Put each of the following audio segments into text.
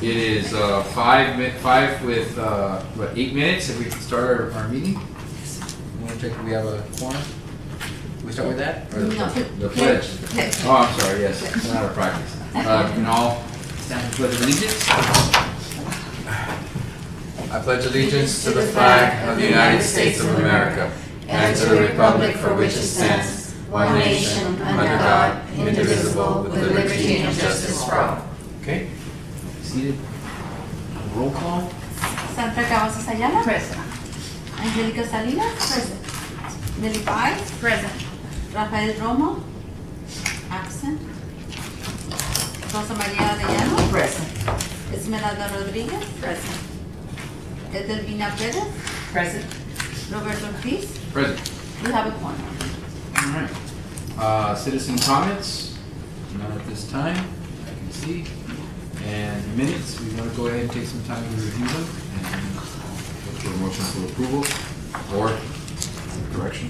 It is 5 with, 8 minutes, if we can start our meeting. You want to check if we have a quorum? We start with that? Or the pledge? Oh, I'm sorry, yes, we're out of practice. Can all stand for pledge of allegiance? I pledge allegiance to the flag of the United States of America and to the republic for which it stands, one nation, under God, indivisible, with liberty and justice for all. Okay, seated. Roll call. Sandra Cavazos Ayala. Present. Angelica Salinas. Present. Nelly Pais. Present. Rafael Romo. Absent. Rosa Maria Arellano. Present. Esmeralda Rodriguez. Present. Edelvina Perez. Present. Roberto Ortiz. Present. We have a quorum. All right. Citizen comments? None at this time, I can see. And minutes, we want to go ahead and take some time to review them and look for a motion for approval or correction.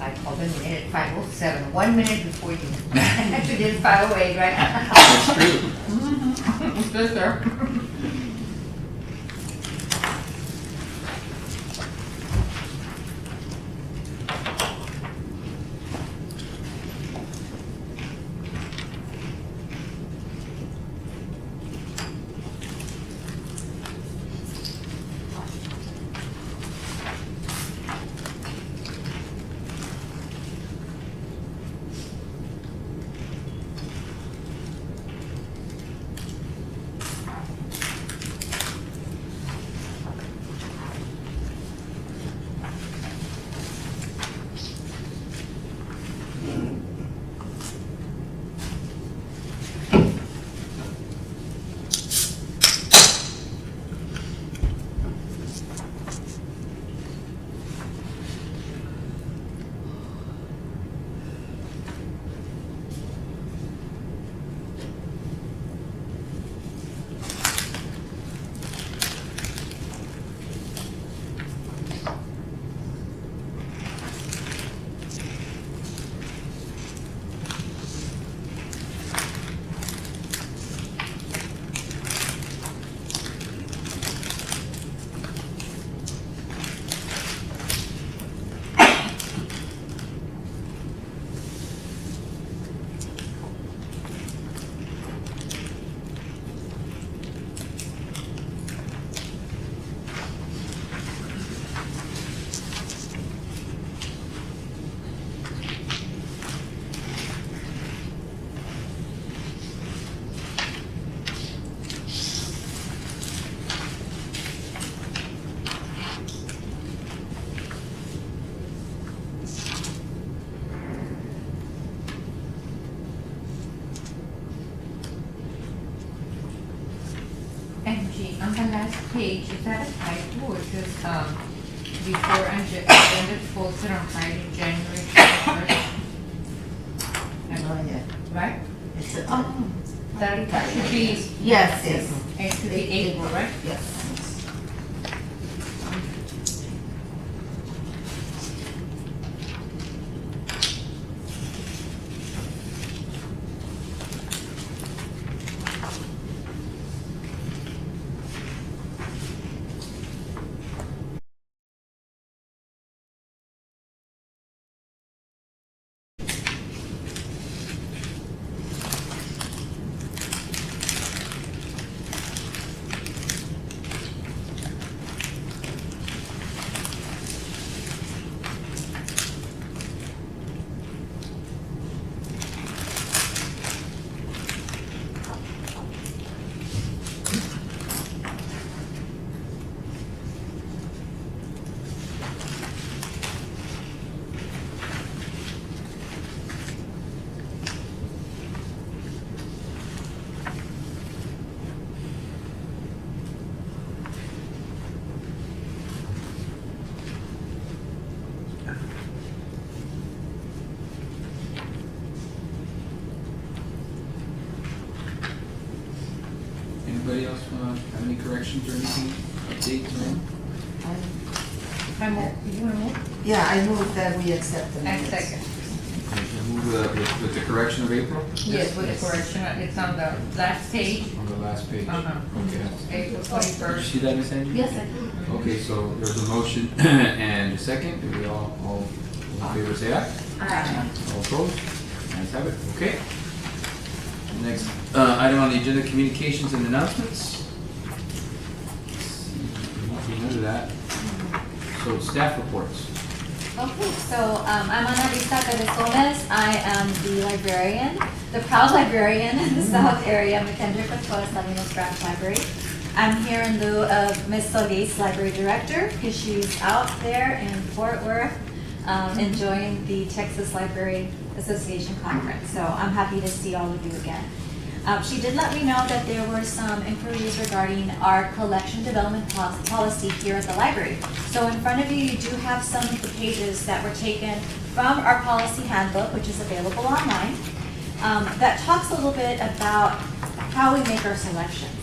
I called in at 5:07, 1 minute before you. You did 5:08, right? That's true. It's good, sir. Angie, on the last page, is that a typo or just, before ended posted on Friday, January 21st? Right? That should be, Yes, it should be April, right? Yes. Anybody else have any corrections or anything, updates or anything? You want to move? Yeah, I move that we accept the And minutes. second. Okay, move with the correction of April? Yes, with the correction, it's on the last page, On the last page. Okay. April Did you 21st. see that, Ms. Angie? Yes, I do. Okay, so there's a motion and a second. Do we all in favor say aye? Aye. All opposed? Ayes have it. Okay. Next item on the agenda, communications and announcements. Nothing under that. So staff reports. Okay, so I'm Analisa Perez Gomez. I am the librarian, the proud librarian in the South Area, McKendrick Ochoa Salinas Branch Library. I'm here in lieu of Ms. Solis, library director, because she's out there in Fort Worth enjoying the Texas Library Association Conference. So I'm happy to see all of you again. She did let me know that there were some inquiries regarding our collection development policy here at the library. So in front of you, you do have some of the pages that were taken from our policy handbook, which is available online, that talks a little bit about how we make our selections.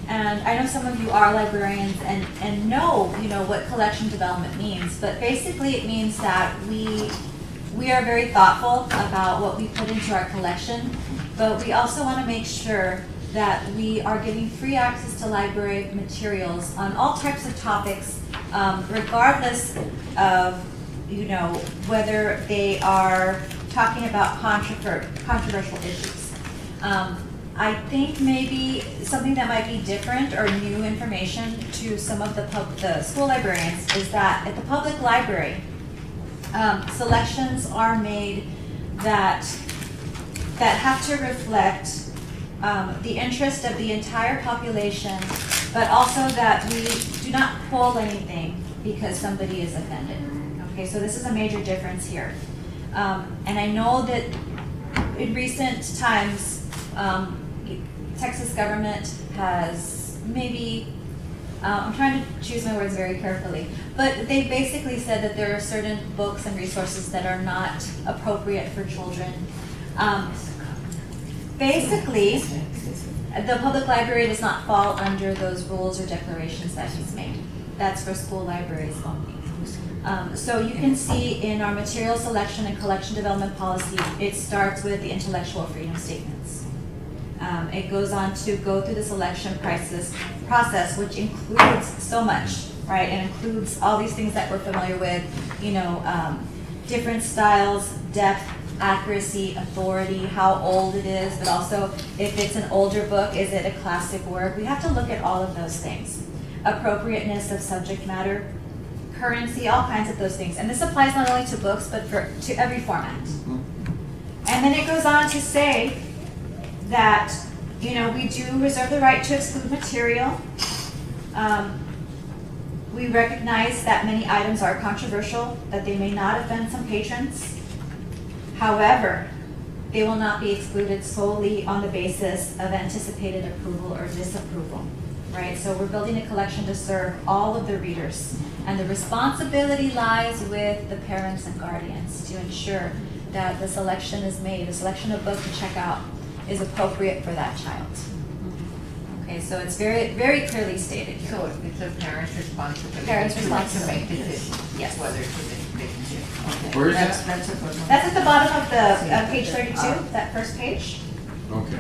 And I know some of you are librarians and know, what collection development means, but basically it means that we are very thoughtful about what we put into our collection, but we also want to make sure that we are giving free access to library materials on all types of topics, regardless of, whether they are talking about controversial issues. I think maybe something that might be different or new information to some of the school librarians is that at the public library, selections are made that have to reflect the interest of the entire population, but also that we do not pull anything because somebody is offended. Okay, so this is a major difference here. And I know that in recent times, Texas government has maybe, I'm trying to choose my words very carefully, but they basically said that there are certain books and resources that are not appropriate for children. Basically, the public library does not fall under those rules or declarations that he's made. That's for school libraries only. So you can see in our material selection and collection development policy, it starts with the intellectual freedom statements. It goes on to go through the selection process, which includes so much, right? It includes all these things that we're familiar with, different styles, depth, accuracy, authority, how old it is, but also if it's an older book, is it a classic work? We have to look at all of those things. Appropriateness of subject matter, currency, all kinds of those things. And this applies not only to books, but to every format. And then it goes on to say that, we do reserve the right to exclude material. We recognize that many items are controversial, that they may not offend some patrons. However, they will not be excluded solely on the basis of anticipated approval or disapproval, right? So we're building a collection to serve all of the readers, and the responsibility lies with the parents and guardians to ensure that the selection is made, the selection of books to check out is appropriate for that child. Okay, so it's very, very clearly stated here. So it's a parent's responsibility. Parent's to responsibility. make decisions. Yes. Whether to make decisions. Okay. Where is That's it? a good one. That's at the bottom of the page 32, that first page. Okay.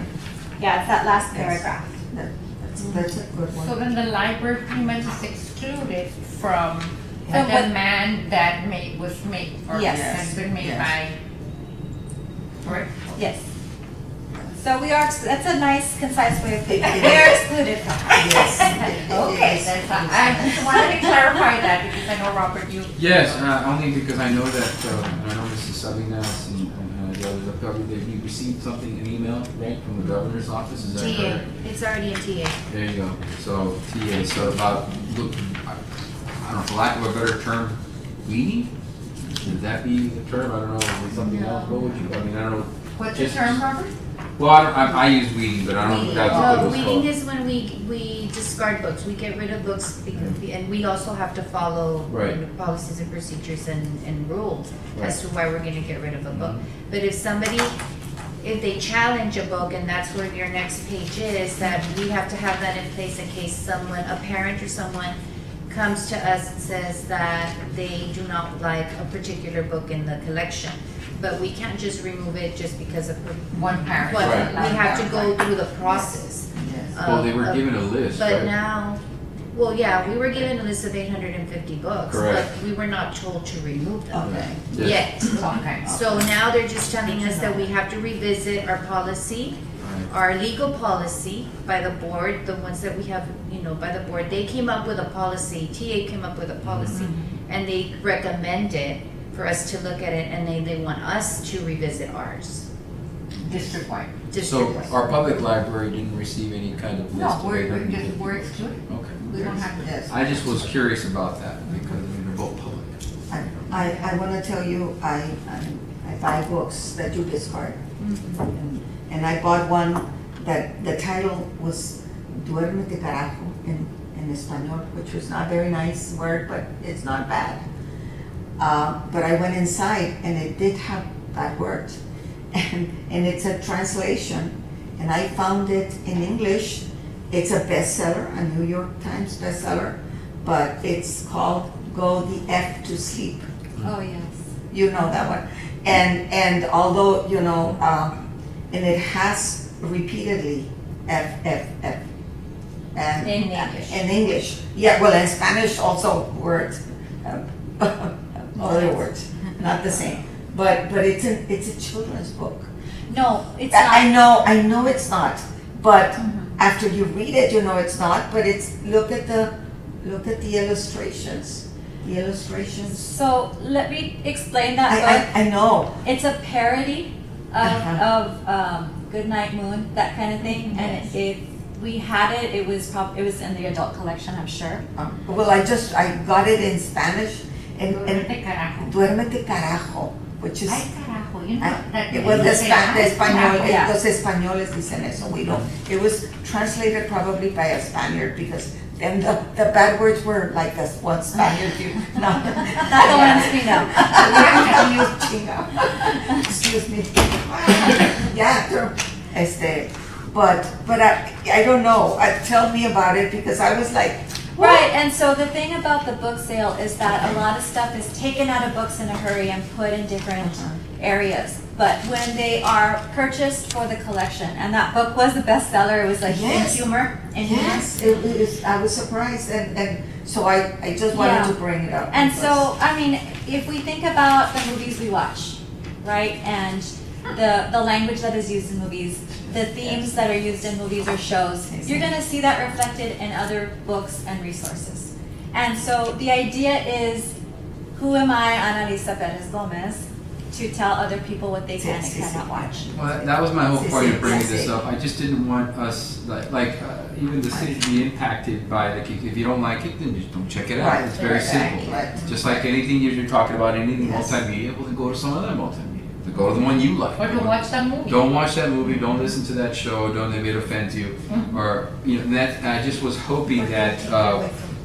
Yeah, it's that last paragraph. That's a good So one. then the library pretty much is excluded from the From what- demand that was made, or Yes. has been made Yes. by, correct? Yes. So we are, that's a nice concise way of putting it. We are excluded from it. Yes. Okay, that's, I just wanted to clarify that because I know, Robert, you. Yes, only because I know that, I know Mrs. Salinas and the others have covered, that you received something, an email, right, from the governor's office, is that correct? It's already a TA. There you go. So TA, so about, look, I don't know, for lack of a better term, weeding? Should that be the term? I don't know, is it something else? What would you, I mean, I don't know. What's the Just- term, Robert? Well, I use weeding, but I don't know if that's what it No, was weeding called. is when we discard books, we get rid of books, and we also have to follow Right. the policies and procedures and rules as to why we're gonna get rid of a book. Mhm. But if they challenge a book, and that's where your next page is, that we have to have that in place in case someone, a parent or someone, comes to us and says that they do not like a particular book in the collection. but we can't just remove it just because of. One parent. But Right. we have to go through the process. Yes. Well, they were of- given a list, But right? now, well, yeah, we were given a list of 850 books, Correct. but we were not told to remove them Okay. yet. Okay. So now they're just telling us that we have to revisit our policy, Right. our legal policy by the board, the ones that we have, by the board. They came up with a policy, TA came up with a policy, and they recommended for us to look at it, and they want us to revisit ours. District-wide. So district-wide. our public library didn't receive any kind of list? No, of we're 850? we're excluded. Okay. We don't have to. Yes. I just was curious about that because they're both public. I want to tell you, I buy books that you discard. And I bought one that the title was Duérmete Carajo in Espanol, which was not a very nice word, but it's not bad. But I went inside and it did have bad words. And it's a translation, and I found it in English. It's a bestseller, a New York Times bestseller, but it's called Go the F to Sleep. Oh, yes. You know that one. And although, and it has repeatedly F, F, F. And In English. In English. Yeah, well, in Spanish also words, other words, not the same. But it's a children's book. No, it's I not. I know it's not, but Mhm. after you read it, you know it's not, but look at the illustrations. The illustrations. So let me explain that book. I know. It's a parody Uh-huh. of Goodnight Moon, that kind of thing. Yes. And if we had it, it was in the adult collection, I'm sure. Well, I got it in Spanish and Duérmete, carajo. Duérmete Carajo, which is, Ay, carajo, you know, that. well, the Carajo. español, Yeah. los españoles dicen eso, we don't. It was translated probably by a Spaniard because then the bad words were like this one Spaniard, not Not the ones we know. Excuse me. Yeah, but I don't know. Tell me about it because I was like, Right, and so the thing about the book sale is that a lot of stuff is taken out of books in a hurry and put in different areas. But when they are purchased for the collection, and that book was the bestseller, it was like Yes. in humor. yes, it was. I was surprised, and so I just wanted Yeah. to bring it up. And because- so, I mean, if we think about the movies we watch, right, and the language that is used in movies, the themes that are used in movies or shows, you're gonna see that reflected in other books and resources. And so the idea is, who am I, Ana Lisa Perez Gomez, to tell other people what they can and cannot watch? Well, that was my whole point of bringing Yes, this yes. up. I just didn't want us, even the city to be impacted by, if you don't like it, then just don't check it out. Right, It's very right, simple. right. Just like anything you're talking about, anything Yes. multimedia, well, then go to some other multimedia. Then go to the one you like. Or to watch that movie. Don't watch that movie, don't listen to that show, don't if it offends you. Or, I just was hoping that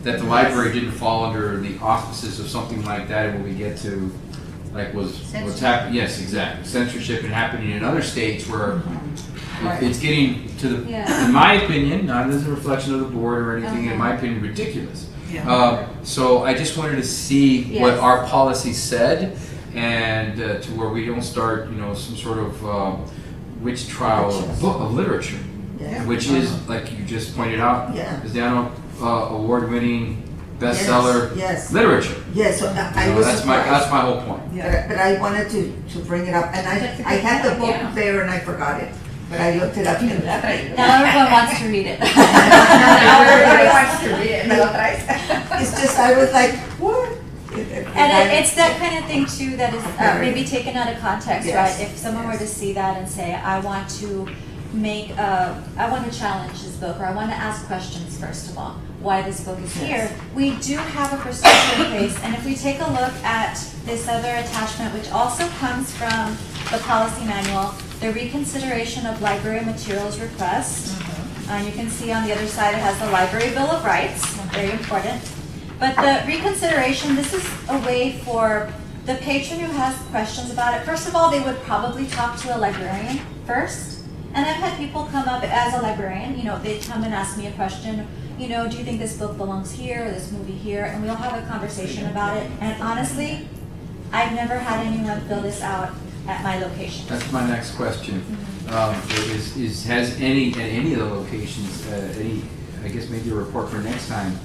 the library didn't fall under the auspices of something like that when we get to, what's happening, yes, exactly. Censorship and happening in other states where it's getting to the, Yeah. in my opinion, not as a reflection of the board or anything, in my opinion, ridiculous. So I just wanted to see what Yes. our policy said and to where we don't start, some sort of witch trial of literature. Yeah. Which is, like you just pointed out, Yeah. is the award-winning bestseller Yes. literature. Yes, so I was That's surprised. my whole point. But I wanted to bring it up, and I had the book Yeah. there and I forgot it, but I looked it up. Now everyone wants to read it. Now everybody wants to read it. ¿Me lo traes? It's just, I was like, what? And it's that kind of thing too that is maybe taken out of context, Yes, right? If someone were to yes. see that and say, I want to I want to challenge this book, or I want to ask questions first of all, why this book is here. We do have a procedure in place, and if we take a look at this other attachment, which also comes from the policy manual, the reconsideration of library materials request. You can see on the other side it has the Library Bill of Rights, very important. But the reconsideration, this is a way for the patron who has questions about it. First of all, they would probably talk to a librarian first. And I've had people come up as a librarian, they'd come and ask me a question, do you think this book belongs here or this movie here? And we'll have a conversation about it. And honestly, I've never had anyone fill this out at my location. That's my next question. Has any, at any of the locations, I guess maybe a report for next time,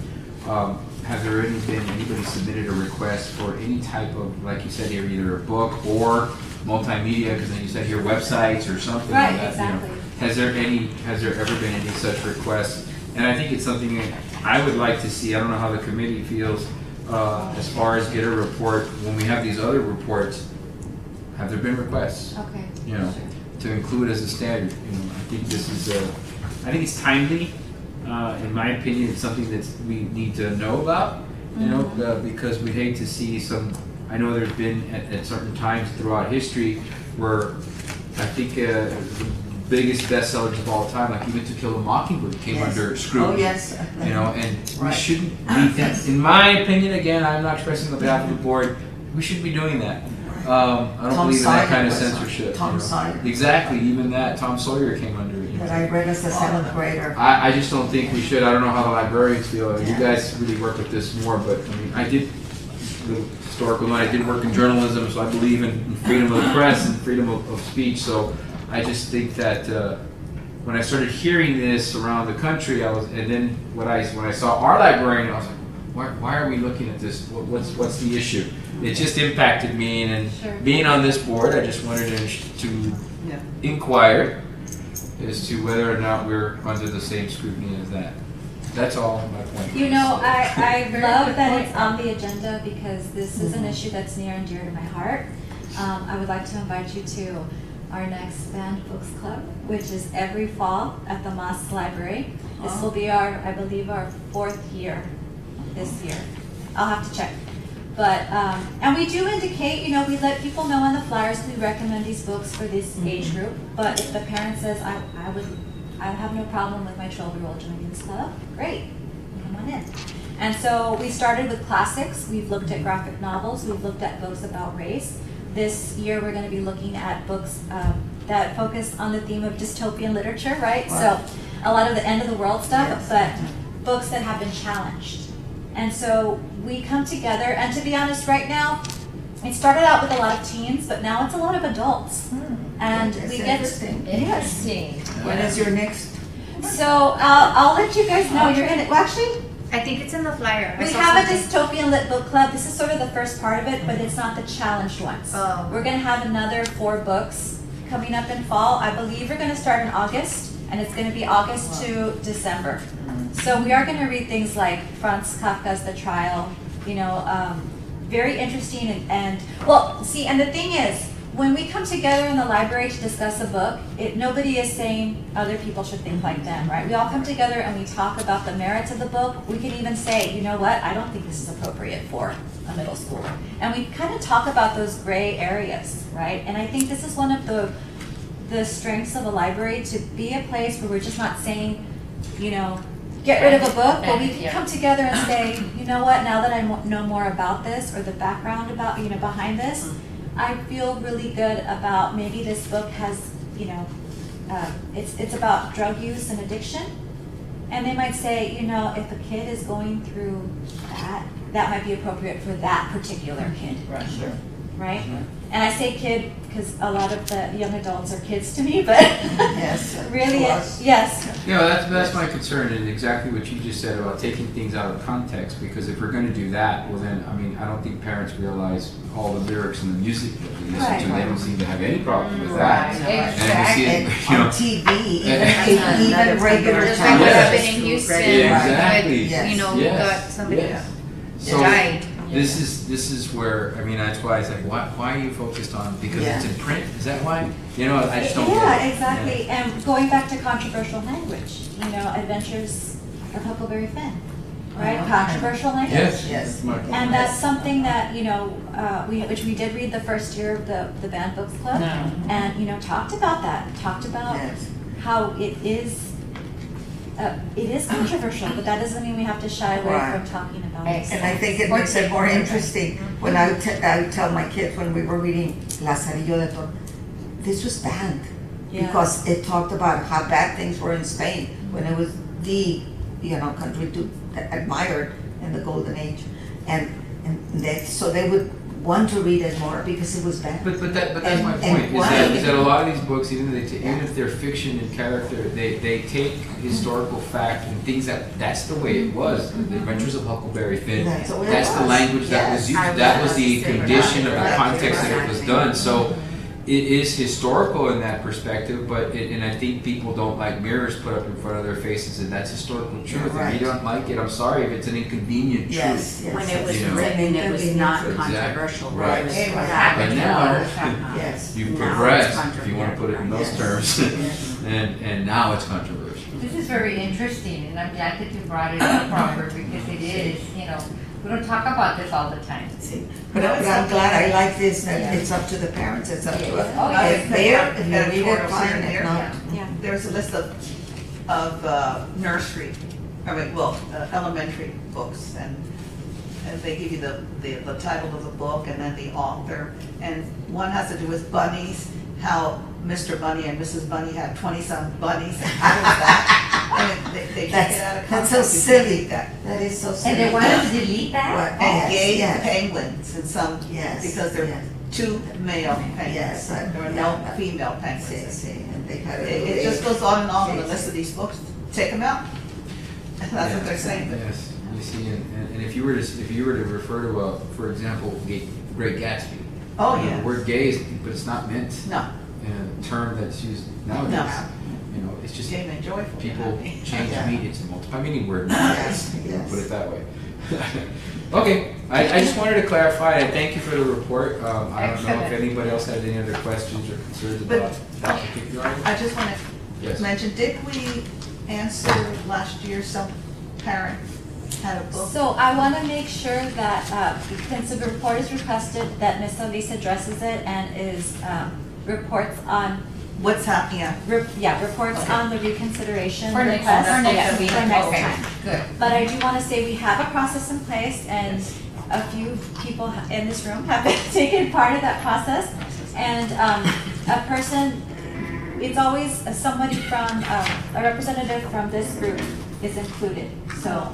have there anybody submitted a request for any type of, like you said here, either a book or multimedia, because then you said here websites or something like Right, that, you know? exactly. Has there ever been any such requests? And I think it's something that I would like to see. I don't know how the committee feels as far as get a report. When we have these other reports, have there been requests? Okay. You know, Sure. to include as a standard. You know, I think this is I think it's timely. In my opinion, it's something that we need to know about. You know, because we hate to see some. I know there's been at certain times throughout history where I think the biggest bestsellers of all time, like even To Kill a Mockingbird, came Yes. under scrutiny. Oh, yes. You know, and we Right. shouldn't be, in my opinion, again, I'm not expressing on behalf of the board, we shouldn't be doing that. I don't Tom believe in that Sawyer kind of was on. censorship. Tom you know. Sawyer. Exactly, even that, Tom Sawyer came under it. You That know. I read as a 7th grader. I just don't think we should. I don't know how the librarians feel. You guys really work with this more, but I mean, I did the historical line. I did work in journalism, so I believe in freedom of the press and freedom of speech. So I just think that when I started hearing this around the country, and then when I saw our librarian, I was like, why are we looking at this? What's the issue? It just impacted me, and Sure. being on this board, I just wanted to inquire as to whether or not we're under the same scrutiny as that. That's all my point. You know, I Very love good that point. it's on the agenda because this is an issue that's near and dear to my heart. I would like to invite you to our next Banned Books Club, which is every fall at the Moss Library. This will be I believe, our 4th year this year. I'll have to check. But, and we do indicate, you know, we let people know on the flyers, we recommend these books for this age group. But if the parent says, I have no problem with my 12-year-old joining this club, great, come on in. And so we started with classics. We've looked at graphic novels. We've looked at books about race. This year, we're going to be looking at books that focus on the theme of dystopian literature, right? Wow. So a lot of the end of the world stuff, Yes. but books that have been challenged. And so we come together, and to be honest, right now, it started out with a lot of teens, but now it's a lot of adults. And That's we get interesting. Interesting. When is your next? So I'll let you guys know. You're gonna well, actually. I think it's in the flyer. I We saw have a something. dystopian lit book club. This is sort of the first part of it, but it's not the challenged ones. Oh. We're gonna have another 4 books coming up in fall. I believe we're gonna start in August, and it's gonna be August to December. So we are gonna read things like Franz Kafka's The Trial, you know, very interesting and well, see, and the thing is, when we come together in the library to discuss a book, nobody is saying other people should think like them, right? We all come together and we talk about the merits of the book. We can even say, you know what, I don't think this is appropriate for a middle schooler. And we kind of talk about those gray areas, right? And I think this is one of the strengths of a library, to be a place where we're just not saying, you know, get rid of a book, but we can come together and say, you know what, now that I know more about this, or the background about, you know, behind this, I feel really good about maybe this book has, you know, it's about drug use and addiction. And they might say, you know, if a kid is going through that might be appropriate for that particular kid. Right, sure. Right? And I say kid because a lot of the young adults are kids to me, but Yes. really, to us. yes. You know, that's my concern, and exactly what you just said about taking things out of context, because if we're gonna do that, well then, I mean, I don't think parents realize all the lyrics and the music that we listen Right. to. They don't seem to have any problem with that. Right. And we see And it, you on know, TV, Yeah. even regular Just like what Yes. happened in Houston, Yeah, exactly. with, you know, Yes. got somebody Yes. So, died. this is where, I mean, that's why it's like, why are you focused on, because it's in print, is that why? You know, I just don't get it. Yeah, exactly. And going back to controversial language, you know, Adventures of Huckleberry Finn, right? Uh-huh. Controversial language. Yes, Yes. that's my point. And that's something that, you know, which we did read the first year of the Banned Books Club, and, you know, talked about that, talked about Yes. how it is controversial, but that doesn't mean we have to shy away Right. from talking about it. And I think it makes it more interesting when I would tell my kids when we were reading Lazarillo de Toro, this was banned. Yeah. Because it talked about how bad things were in Spain when it was the, you know, country to admire in the golden age. And so they would want to read it more because it was bad. But that's my And point, why? is that a lot of these books, even if they're fiction and character, they take historical fact and things that's the way it was. The Adventures of Huckleberry Finn, That's the way it that's the was. language that was Yes. used, that was the Right. condition of the Right. context that it was Right. done, so it is historical in that perspective, and I think people don't like mirrors put up in front of their faces, and that's historical truth. If Right. you don't like it, I'm sorry if it's an inconvenient truth. Yes, yes. When it was You know. written, it was not Exactly. controversial. Right. It was It was that. But now, Yes. you Now it's progress, if you wanna put it in those controversial. terms, and now it's controversial. This is very interesting, and I'm glad that you brought it up, Robert, because it is, we don't talk about this all the time. But I'm glad, I like this, that it's up to the parents, it's up to us. Oh, yeah. If they're, if you read it, Editorials fine, here and if there. not. Yeah. There's a list of nursery, elementary books, and they give you the title of the book and then the author. And one has to do with bunnies, how Mr. Bunny and Mrs. Bunny had 20-some bunnies. And how was that? And they take it out of That's context. so You silly, delete that. that is so silly. And they want to delete that? What? And Yes, gay yes. penguins and some, Yes, because they're yes. two male penguins. Yes, There are yeah. no female See, penguins. see, and they had It just goes on and on the list of these books. Take them out. That's what they're saying. Yes, you see, and if you were to refer to for example, the Great Gatsby. Oh, The yeah. word gay is, but it's not meant No, in a term that's used nowadays. No. It's just gay and joyful. people change Yeah. meaning. It's a multi-meaning word. Yes, yes. Put it that way. Okay, I just wanted to clarify, and thank you for the report. I don't know if Excellent. anybody else had any other questions or concerns But- about that particular item? I just want Yes. to mention, did we answer last year some parent had a book? So I want to make sure that, since the report is requested, that Ms. Solis addresses it and reports on, What's happening? reports Okay. on the reconsideration For next request. time. Yes, Okay, for next okay, time. good. But I do want to say we have a process in place, and a few people in this room have taken part of that process. And a person, it's always somebody from, a representative from this group is included, so.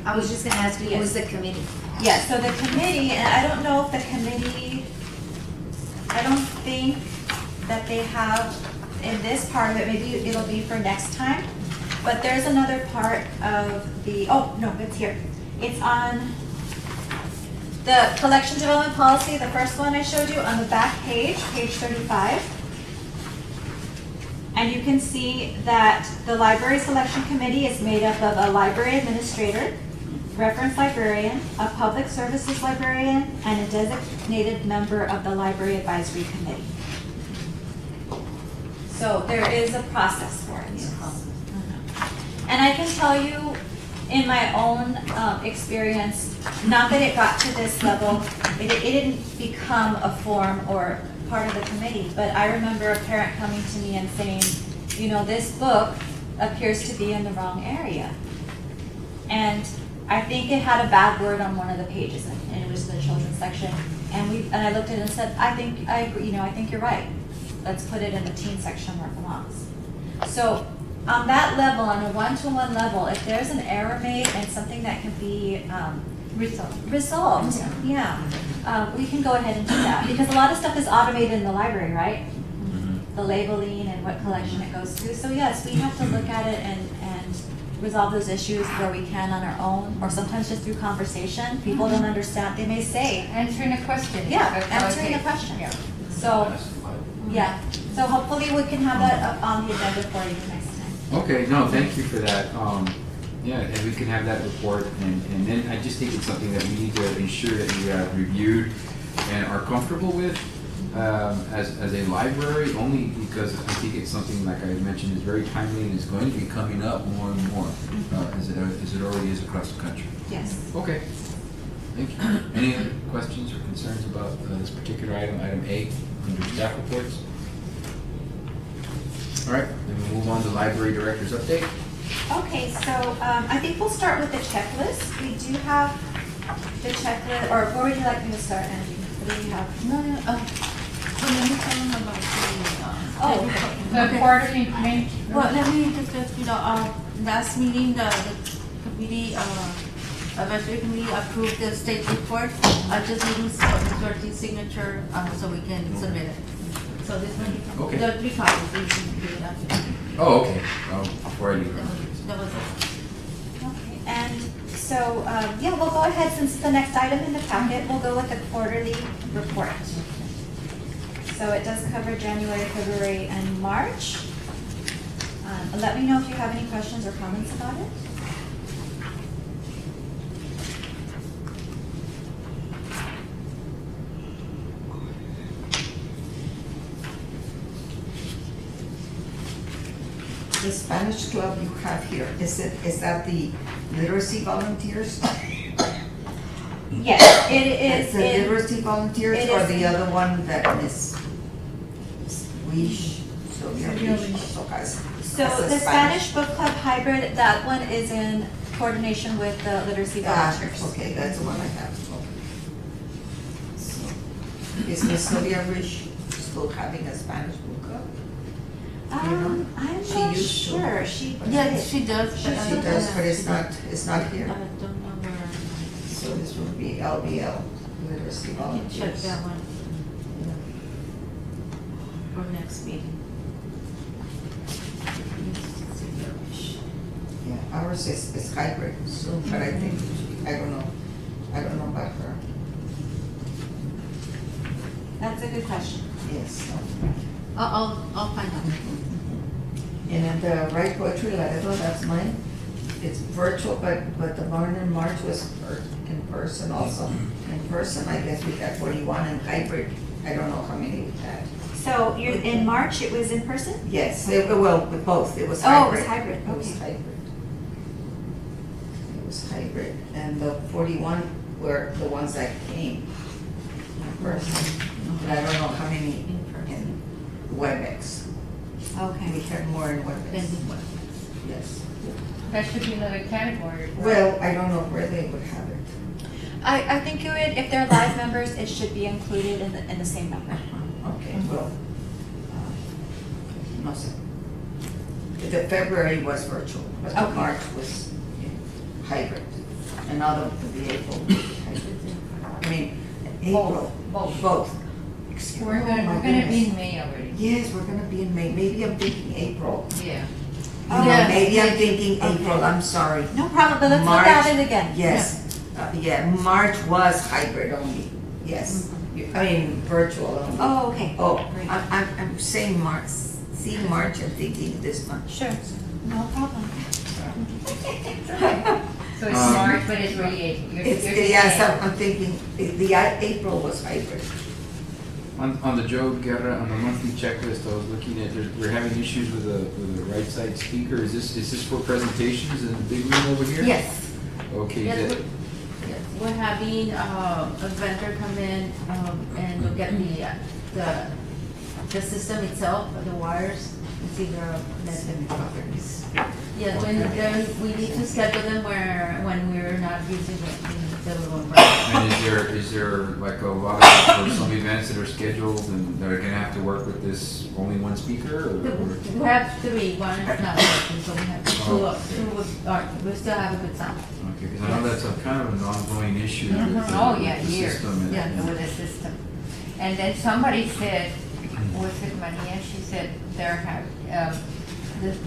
I was just gonna ask you, who's the committee? Yes, so the committee, and I don't know if the committee, I don't think that they have in this part of it, maybe it'll be for next time. But there's another part of the, oh, no, it's here. It's on the collection development policy, the first one I showed you, on the back page, page 35. And you can see that the library selection committee is made up of a library administrator, reference librarian, a public services librarian, and a designated member of the library advisory committee. So there is a process for it. And I can tell you, in my own experience, not that it got to this level, it didn't become a form or part of the committee, but I remember a parent coming to me and saying, this book appears to be in the wrong area. And I think it had a bad word on one of the pages, and it was the children's section. And I looked at it and said, I agree, I think you're right. Let's put it in the teen section where it belongs. So on that level, on a one-to-one level, if there's an error made and something that can be resolved, we can go ahead and do that. Because a lot of stuff is automated in the library, right? The labeling and what collection it goes to. So yes, we have to look at it and resolve those issues where we can on our own, or sometimes just through conversation. People don't understand, they may say, Answering a question. yeah, That's how it answering a takes. question. Yeah. So, yeah, so hopefully we can have that on the agenda for you next time. Okay, no, thank you for that. Yeah, and we can have that report, and then I just think it's something that we need to ensure that we have reviewed and are comfortable with as a library, only because I think it's something, like I mentioned, is very timely and is going to be coming up more and more, as it already is across the country. Yes. Okay, thank you. Any other questions or concerns about this particular item, item A, under staff reports? All right, then we'll move on to library director's update. Okay, so I think we'll start with the checklist. We do have the checklist, or where would you like me to start, Angie? What do you have? No, so let me tell them about Oh, The quarterly main. well, let me just let you know, last meeting, the committee, Advisory Committee approved the state report, just needing Mr. Ortiz's signature, so we can submit it. So this one, Okay. the 3 copies, so you can do it after. Oh, okay, before I leave. That was it. Okay, and so, yeah, we'll go ahead, since the next item in the packet, we'll go with the quarterly report. So it does cover January, February, and March. Let me know if you have any questions or comments about it. The Spanish club you have here, is that the literacy volunteers? Yes, it is The in, literacy volunteers it or is the in- other one that Miss Sylvia Wish? so the Spanish Book Club hybrid, that one is in coordination with the literacy volunteers. Okay, that's the one I have. So, is Miss Sylvia Wish still having a Spanish book club? I'm She not used to. sure, she. Yeah, she does. She She does, but it's not here. I don't know where, So this would be LBL, literacy check volunteers. that one for next meeting. Yeah, ours is hybrid, so, but I think, I don't know about her. That's a good question. Yes. I'll find out. And then the Write Poetry Laredo, that's mine. It's virtual, but the one in March was in person also. In person, I guess we got 41, and hybrid, I don't know how many we had. So you're, in March, it was in person? Yes, well, both, it was Oh, it hybrid. was hybrid, It was okay. hybrid. It was hybrid, and the 41 were the ones that came in person. And I don't know how many in WebEx. We Okay. had more in Then WebEx, what? yes. That should be another category. Well, I don't know where they would have it. I think it would, if they're live members, it should be included in the same number. Okay, well, no sé. The February was virtual, but the Okay. March was hybrid. And now the April will be hybrid. I mean, April, Both. both. We're Oh, gonna, my we're gonna be goodness. in May already. Yes, we're gonna be in May. Maybe I'm thinking April. Yeah. Oh, Yeah, maybe I'm okay. thinking April, I'm sorry. No problem, but let's look March, at it again. Yes, yeah, March was hybrid only, yes. I mean, virtual only. Oh, okay. Oh, Great. I'm saying March, seeing March and thinking this month. Sure, no problem. So it's Um, March, but it's really April. You're just Yes, saying- I'm thinking, the April was hybrid. On the Joe Guerra, on the monthly checklist, I was looking at, we're having issues with the right side speaker. Is this for presentations in the big room over here? Yes. Okay, Yes, is that, yes, we're having, a vendor come in, and look at the system itself, the wires, and see their net properties. Yeah, we need to schedule them when we're not using the little one. and is there like a lot of, some events that are scheduled and that are gonna have to work with this only one speaker or? We have 3, one is not working, so we have we still have a good sound. Okay, because I know that's a kind of an ongoing issue with Mhm. the, Oh, yeah, with the years. system. and- Yeah. With the system. And then somebody said, was it Maria, she said they're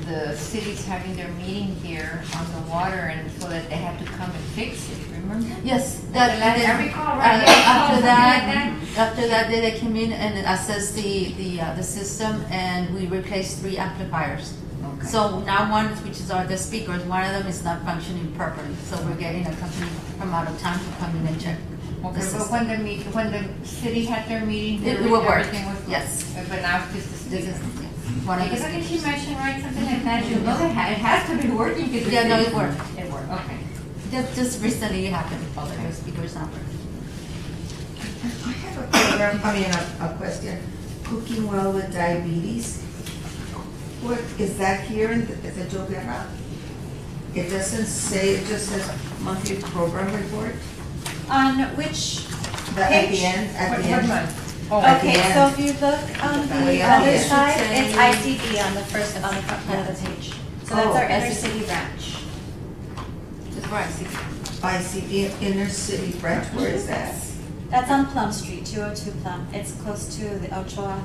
the city's having their meeting here on the water and so that they have to come and fix it, remember? Yes, I recall, right? Yeah, after something that, like after that, they came in and assessed the system, and we replaced 3 amplifiers. Okay. So now one, which is the speakers, one of them is not functioning properly, so we're getting a company from out of town to come in and check the Okay, but system. when the city had their meeting, It will work, everything was. yes. But now it's just the This is, speaker. one of the Because I think she speakers. mentioned, right, something like that, you know, it has to be working. because Yeah, no, it's- it worked. It worked, okay. Just recently it happened, all the speakers not working. I have a program, a question. Cooking well with diabetes. What, is that here in the Joe Guerra? It doesn't say, it just says monthly program report? On which At page? the end, at What the end. month? Oh, At the Okay, end. so if you look on the Way up other there. side, Should it's say- ICD on the front of the page. So that's Oh, our I inner see. city branch. That's right, see. I see the inner city branch, where is that? That's on Plum Street, 202 Plum. It's close to the Ochoa.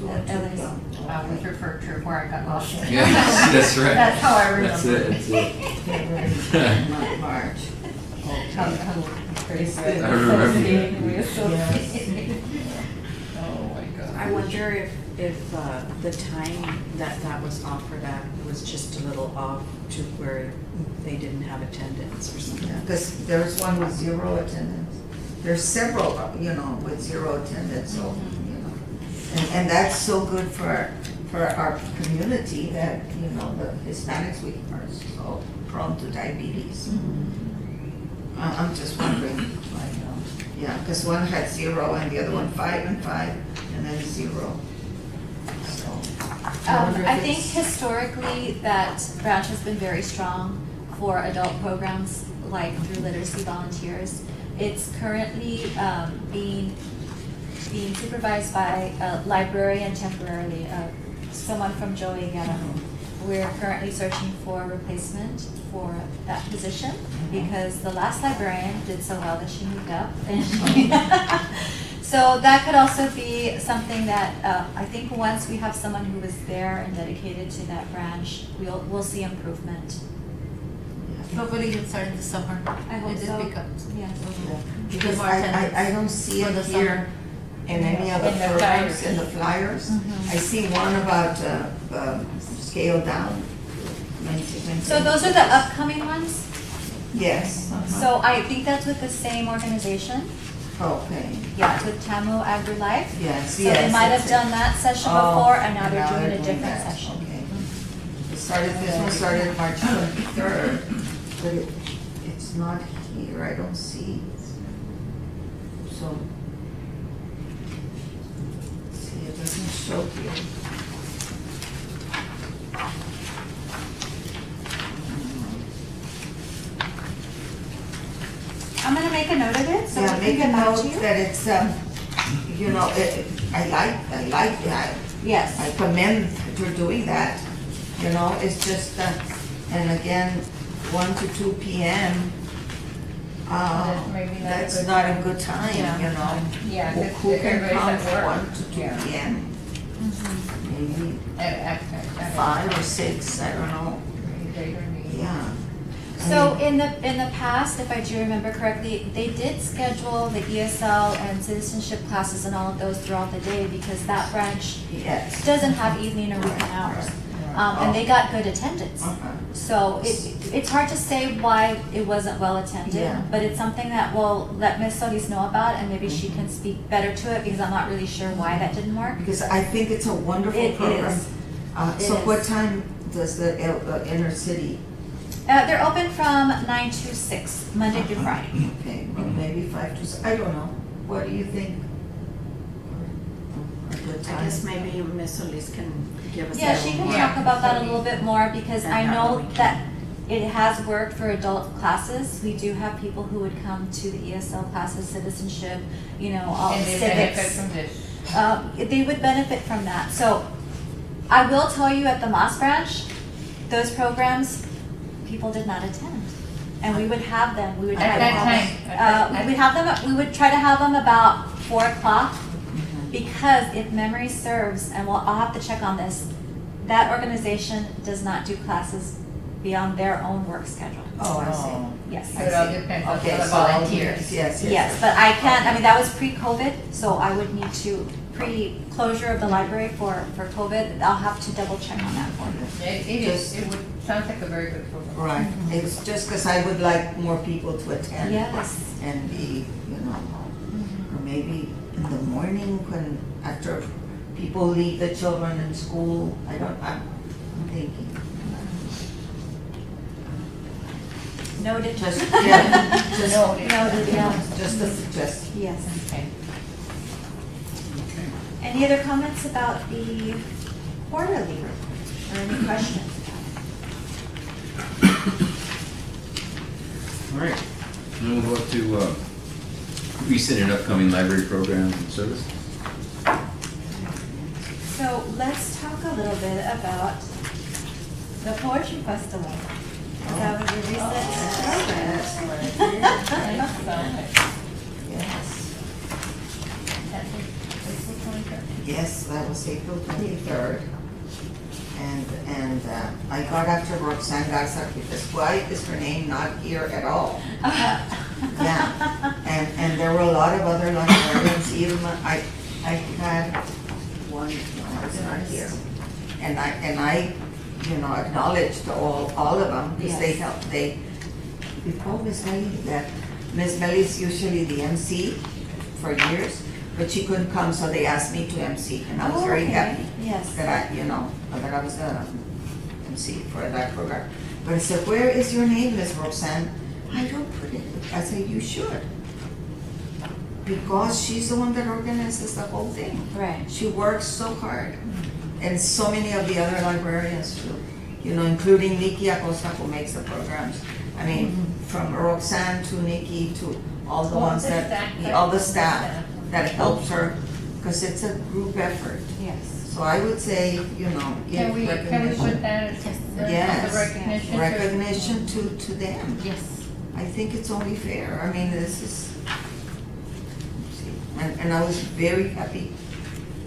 LA's. I was referred to where I got lost. Yes, that's right. That's how I remember. That's it, that's it. February, not March. Pretty good. I remember. We associate. Oh, my God. I wonder if the time that was offered at was just a little off to where they didn't have attendance or something. Because there's one with 0 attendance. There's several, with 0 attendance, so, And that's so good for our community that, the Hispanics, we are so prone to diabetes. I'm just wondering, because one had 0 and the other one 5 and 5, and then 0. So, wonder if I think it's- historically that branch has been very strong for adult programs, like through literacy volunteers. It's currently being supervised by a librarian temporarily, someone from Joey Guerra. We're currently searching for a replacement for that position because the last librarian did so well that she moved up. So that could also be something that I think once we have someone who is there and dedicated to that branch, we'll see improvement. Hopefully you'll start in the summer. I hope It did so. pick up. Yes. Because More I attendance don't see for it the here summer. in any of the In the programs, flyers. in the flyers. I see one about scale down. So those are the upcoming ones. Yes. So I think that's with the same organization. Okay, Yeah, it's with Tamu AgriLife. yes, So yes. they might have that's it. done that session Oh, before and now they're doing a doing different that. session. Okay. This one started March 23rd, but it's not here, I don't see. So, see, it doesn't show here. I'm gonna make a note of it, so we Yeah, can make a get back to note you. that it's, I like that. Yes. I commend that you're doing that, it's just, and again, 1 to 2 p.m. Maybe not a That's good not a time. good time, Yeah, Who- 'cause Who can everybody's come at from work. 1 to 2 Yeah. p.m.? Maybe At 5 or 6, I don't know, yeah. I So mean, in the past, if I do remember correctly, they did schedule the ESL and citizenship classes and all of those throughout the day because that branch Yes. doesn't have evening or weekend hours. And they got good attendance. Uh-huh. So it's hard to say why it wasn't well attended, Yeah. but it's something that we'll let Ms. Solis know about and maybe she can speak better to it because I'm not really sure why that didn't work. Because I think it's a wonderful It program. is. So It what is. time does the inner city? They're open from 9 to 6, Monday through Friday. Okay, well, maybe 5 to 6, I don't know. What do you think? A good I time? guess maybe Miss Solis can give us. Yeah, a she little can more. talk about that a little bit more because I And how know we can- that it has worked for adult classes. We do have people who would come to the ESL classes, citizenship, all And they benefit civics. from this. They would benefit from that. So I will tell you at the Moss branch, those programs, people did not attend. And we would have them, we would try At to that have time. we would have them, we would try to have them about 4 o'clock. Because if memory serves, and I'll have to check on this, that organization does not do classes beyond their own work schedule. Oh, I see. Yes. So it all depends on Okay, the so, volunteers. yes. Yes, but I can't, that was pre-COVID, so I would need to, pre-closure of the library for COVID, I'll have to double check on that for you. It would, sounds like a very good program. Right, it's just because I would like more people to attend. Yes. And be, or maybe in the morning when, after people leave the children in school, I'm thinking. Noted. Just, yeah, just, Noted. Noted, yeah. just a suggestion. Yes. Okay. Any other comments about the quarterly report, or any questions? All right, now we'll go up to recent and upcoming library programs and services. So let's talk a little bit about the Poetry Festival. Is that what your Yes. Yes, that was April 23rd. And I got after Roxanne Garza because why is her name not here at all? Yeah, and there were a lot of other librarians, even I had one, no, it's not here. And I, you know, acknowledged all of them because they Yes. helped, before Miss Melly, that Miss Melly's usually the MC for years, but she couldn't come, so they asked me to MC, and I was very happy Yes. that I, you know, that I was the MC for that program. But I said, where is your name, Miss Roxanne? I don't put it. I said, you should. Because she's the one that organizes the whole thing. Right. She works so hard. And so many of the other librarians too, you know, including Nikki Acosta who makes the programs. I mean, from Roxanne to Nikki to all the ones all the staff that helps her, because it's a group effort. Yes. So I would say, you know, give Can we put recognition. that as Yes. recognition? to- Recognition to them. Yes. I think it's only fair. I mean, this is, and I was very happy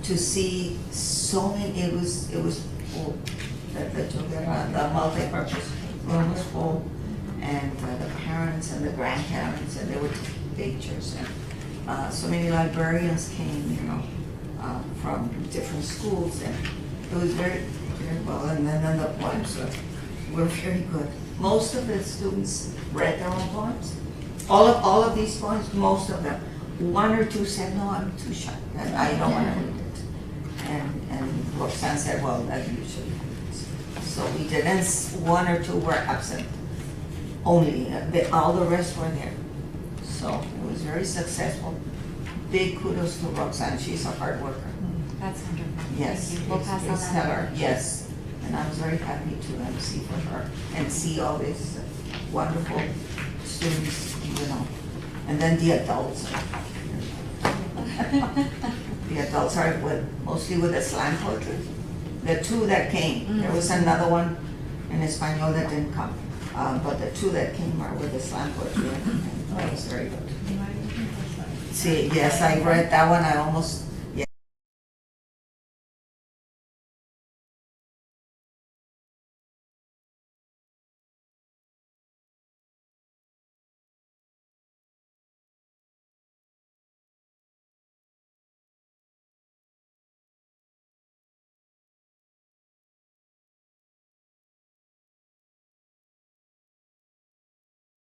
to see so many, it was full. The multi-purpose room was full, and the parents and the grandparents, and they were taking pictures, and so many librarians came, you know, from different schools, and it was very, very well, and then the poems were very good. Most of the students read their own poems. All of these poems, most of them. One or two said, no, I'm too shy, and I don't want to read it. And Roxanne said, well, that usually happens. So we did, and one or two were absent only, all the rest were there. So it was very successful. Big kudos to Roxanne, she's a hard worker. That's wonderful. Yes, Thank you. We'll pass on it's that. stellar, yes. And I was very happy to MC for her and see all these wonderful students, you know. And then the adults. The adults are mostly with the slam poetry. The two that came, there was another one in Espanol that didn't come. But the two that came are with the slam poetry, and that was very good. See, yes, I read that one, I almost